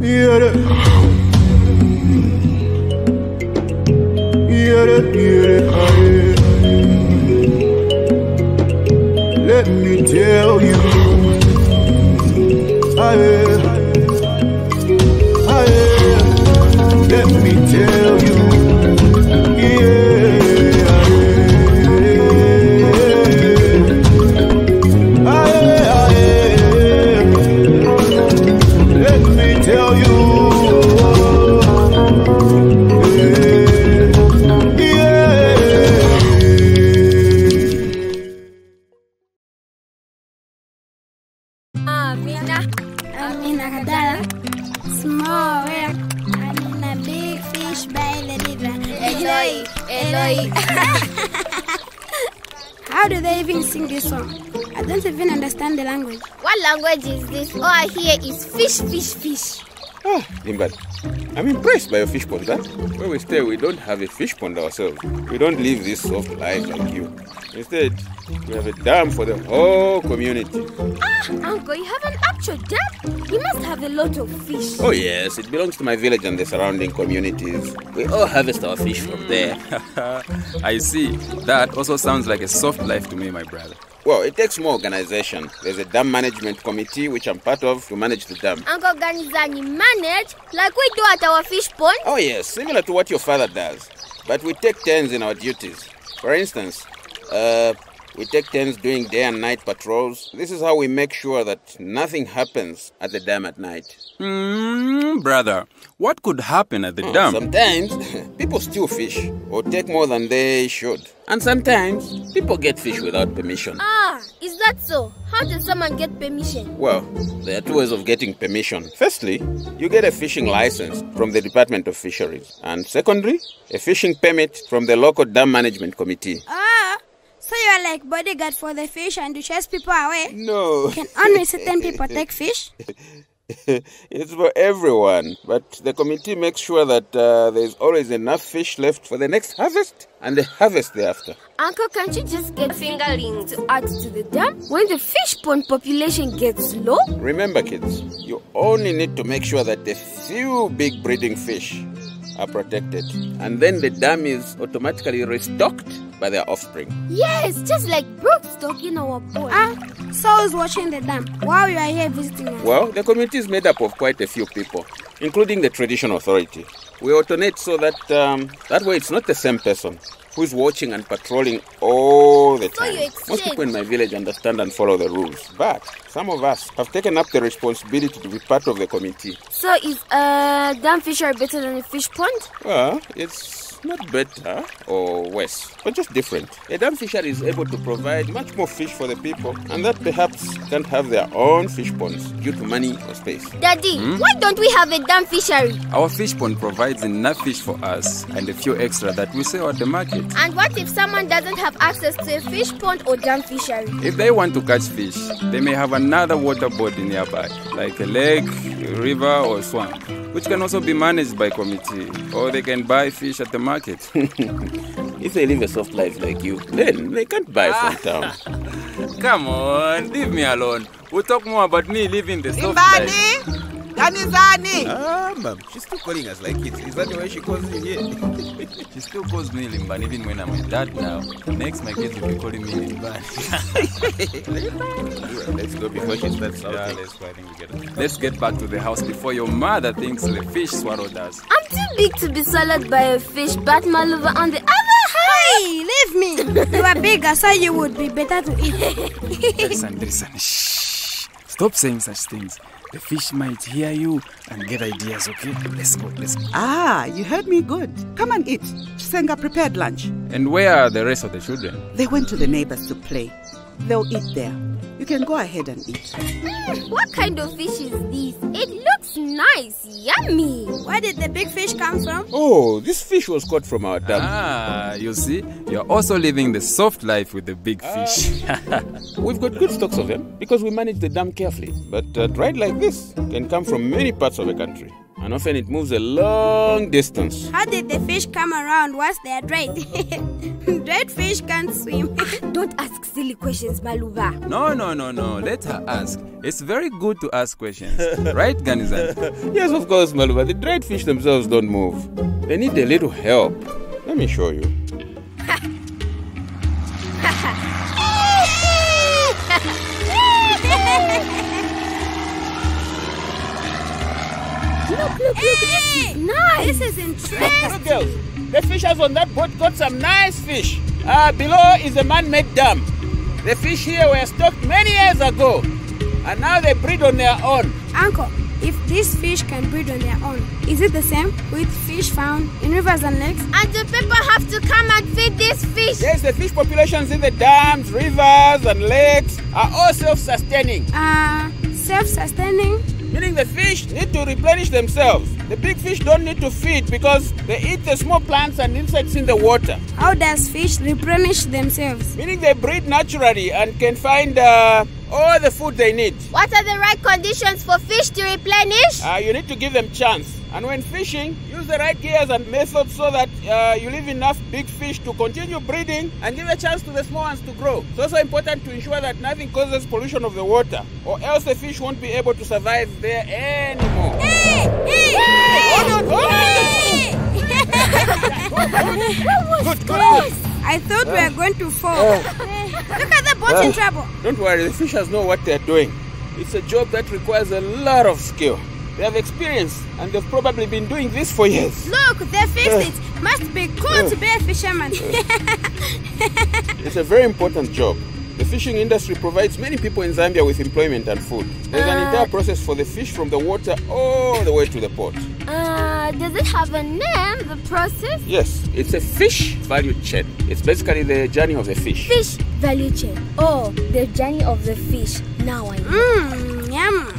Let me tell you, let me tell you, let me tell you. How do they even sing this song? I don't even understand the language. What language is this? All I hear is fish, fish, fish. Oh, Imbad, I'm impressed by your fish pond, huh? Where we stay, we don't have a fish pond ourselves. We don't live this soft life like you. Instead, we have a dam for the whole community. Uncle, you have an actual dam? You must have a lot of fish. Oh yes, it belongs to my village and the surrounding communities. We all harvest our fish from there. I see. That also sounds like a soft life to me, my brother. Well, it takes more organization. There's a dam management committee, which I'm part of, to manage the dam. Uncle Ganizani, manage? Like we do at our fish pond? Oh yes, similar to what your father does. But we take turns in our duties. For instance, we take turns doing day and night patrols. This is how we make sure that nothing happens at the dam at night. Brother, what could happen at the dam? Sometimes people steal fish or take more than they should. And sometimes people get fish without permission. Is that so? How does someone get permission? Well, there are two ways of getting permission. Firstly, you get a fishing license from the Department of Fisheries. And secondly, a fishing permit from the local dam management committee. So you are like bodyguard for the fish and you chase people away? No. Can only certain people take fish? It's for everyone, but the committee makes sure that there's always enough fish left for the next harvest and the harvest thereafter. Uncle, can't you just get fingerlings to add to the dam when the fish pond population gets low? Remember, kids, you only need to make sure that the few big breeding fish are protected, and then the dam is automatically restocked by their offspring. Yes, just like Brooke stocking our pond. So who's watching the dam while you are here visiting us? Well, the community is made up of quite a few people, including the tradition authority. We alternate so that that way it's not the same person who's watching and patrolling all the time. Most people in my village understand and follow the rules, but some of us have taken up the responsibility to be part of the committee. So is a dam fishery better than a fish pond? Well, it's not better or worse, but just different. A dam fishery is able to provide much more fish for the people, and that perhaps can't have their own fish ponds due to money or space. Daddy, why don't we have a dam fishery? Our fish pond provides enough fish for us and a few extra that we sell at the market. And what if someone doesn't have access to a fish pond or dam fishery? If they want to catch fish, they may have another water body nearby, like a lake, a river or swamp, which can also be managed by committee, or they can buy fish at the market. If they live a soft life like you, then they can't buy from town. Come on, leave me alone. We'll talk more about me living the soft life. Ganizani! Ma'am, she's still calling us like kids. Is that the way she calls you here? She still calls me Limban even when I'm a dad now. Next, my kids will be calling me Limban. Let's go before she starts shouting. Yeah, let's go. I think we get it. Let's get back to the house before your mother thinks the fish swallowed us. I'm too big to be swallowed by a fish, but my lover on the other hand. Hey, leave me! You are bigger, so you would be better to eat. Listen, shh. Stop saying such things. The fish might hear you and get ideas, okay? Let's go. You heard me good. Come and eat. Chisenga prepared lunch. And where are the rest of the children? They went to the neighbors to play. They'll eat there. You can go ahead and eat. What kind of fish is this? It looks nice. Yummy. Where did the big fish come from? Oh, this fish was caught from our dam. You see? You're also living the soft life with the big fish. We've got good stocks of them because we manage the dam carefully. But a ride like this can come from many parts of the country. and often it moves a long distance. How did the fish come around once they are dried? Dried fish can't swim. Don't ask silly questions, Maluba. No. Let her ask. It's very good to ask questions. Right, Ganizan? Yes, of course, Maluba. The dried fish themselves don't move. They need a little help. Let me show you. Look. Hey, Nice. this is interesting. Look, girls. The fishers on that boat got some nice fish. Below is a man-made dam. The fish here were stocked many years ago, and now they breed on their own. Uncle, if these fish can breed on their own, is it the same with fish found in rivers and lakes? And the people have to come and feed these fish. Yes, the fish populations in the dams, rivers, and lakes are all self-sustaining, Self-sustaining? meaning the fish need to replenish themselves. The big fish don't need to feed because they eat the small plants and insects in the water, How does fish replenish themselves? meaning they breed naturally and can find all the food they need. What are the right conditions for fish to replenish? You need to give them chance. And when fishing, use the right gears and methods so that you leave enough big fish to continue breeding and give a chance to the small ones to grow. It's also important to ensure that nothing causes pollution of the water, or else the fish won't be able to survive there anymore. Good. I thought we were going to fall. Look at the boat in trouble. Don't worry, the fishers know what they're doing. It's a job that requires a lot of skill. They have experience and they've probably been doing this for years. Look, they fixed it. Must be cool to be a fisherman. It's a very important job. The fishing industry provides many people in Zambia with employment and food. There's an entire process for the fish from the water all the way to the port. Does it have a name, the process? Yes, it's a fish value chain. It's basically the journey of the fish. Fish value chain. Oh, the journey of the fish. Now I know. Yum.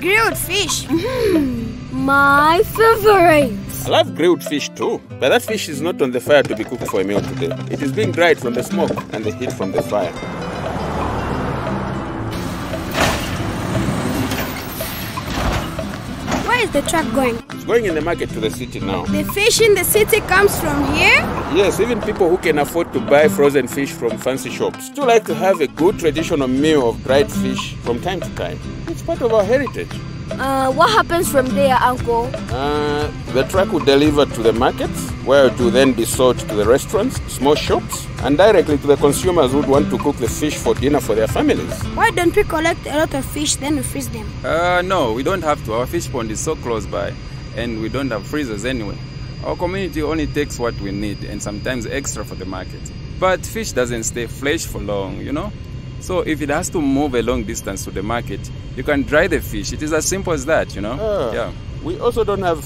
Grilled fish. My favorite. I love grilled fish too, but that fish is not on the fire to be cooked for a meal today. It is being dried from the smoke and the heat from the fire. Where is the truck going? It's going in the market to the city now. The fish in the city comes from here? Yes, even people who can afford to buy frozen fish from fancy shops still like to have a good traditional meal of dried fish from time to time. It's part of our heritage. What happens from there, Uncle? The truck will deliver to the markets, where it will then be sold to the restaurants, small shops, and directly to the consumers who would want to cook the fish for dinner for their families. Why don't we collect a lot of fish then we freeze them? No, we don't have to. Our fish pond is so close by, and we don't have freezers anyway. Our community only takes what we need, and sometimes extra for the market. But fish doesn't stay fresh for long, you know? So if it has to move a long distance to the market, you can dry the fish. It is as simple as that, you know? Yeah. We also don't have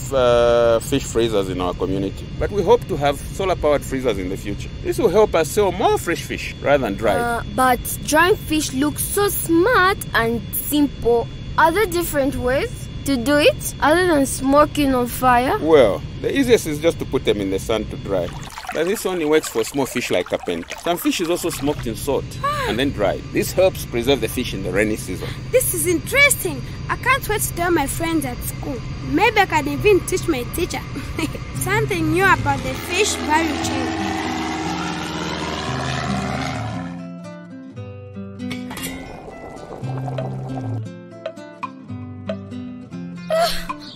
fish freezers in our community, but we hope to have solar-powered freezers in the future. This will help us sell more fresh fish rather than dried. But drying fish looks so smart and simple. Are there different ways to do it other than smoking on fire? Well, the easiest is just to put them in the sun to dry. But this only works for small fish like carpenter. Some fish is also smoked in salt and then dried. This helps preserve the fish in the rainy season. This is interesting. I can't wait to tell my friends at school. Maybe I can even teach my teacher something new about the fish value chain.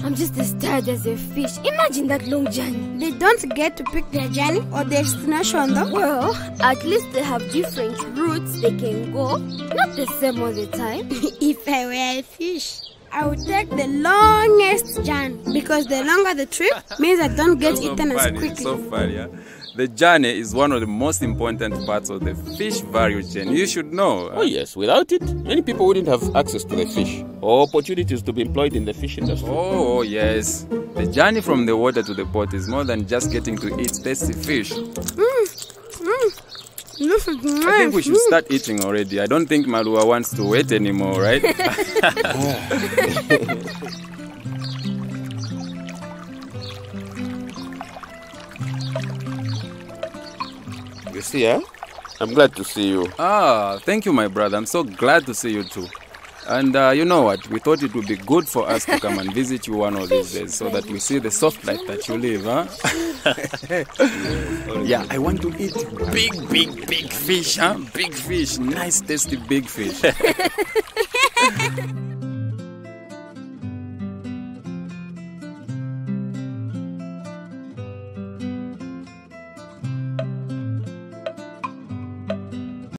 I'm just as tired as a fish. Imagine that long journey. They don't get to pick their journey or destination though. Well, at least they have different routes they can go. Not the same all the time. If I were a fish, I would take the longest journey because the longer the trip means I don't get eaten as quickly. It's so funny, yeah? The journey is one of the most important parts of the fish value chain. You should know. Oh yes, without it, many people wouldn't have access to the fish or opportunities to be employed in the fish industry. Oh yes. The journey from the water to the pot is more than just getting to eat tasty fish. This is nice. I think we should start eating already. I don't think Malua wants to wait anymore, right? You see, huh? I'm glad to see you. Ah, thank you, my brother. I'm so glad to see you too. And you know what? We thought it would be good for us to come and visit you one of these days so that we see the soft life that you live, huh? Yeah, I want to eat big fish, huh? Big fish. Nice, tasty big fish.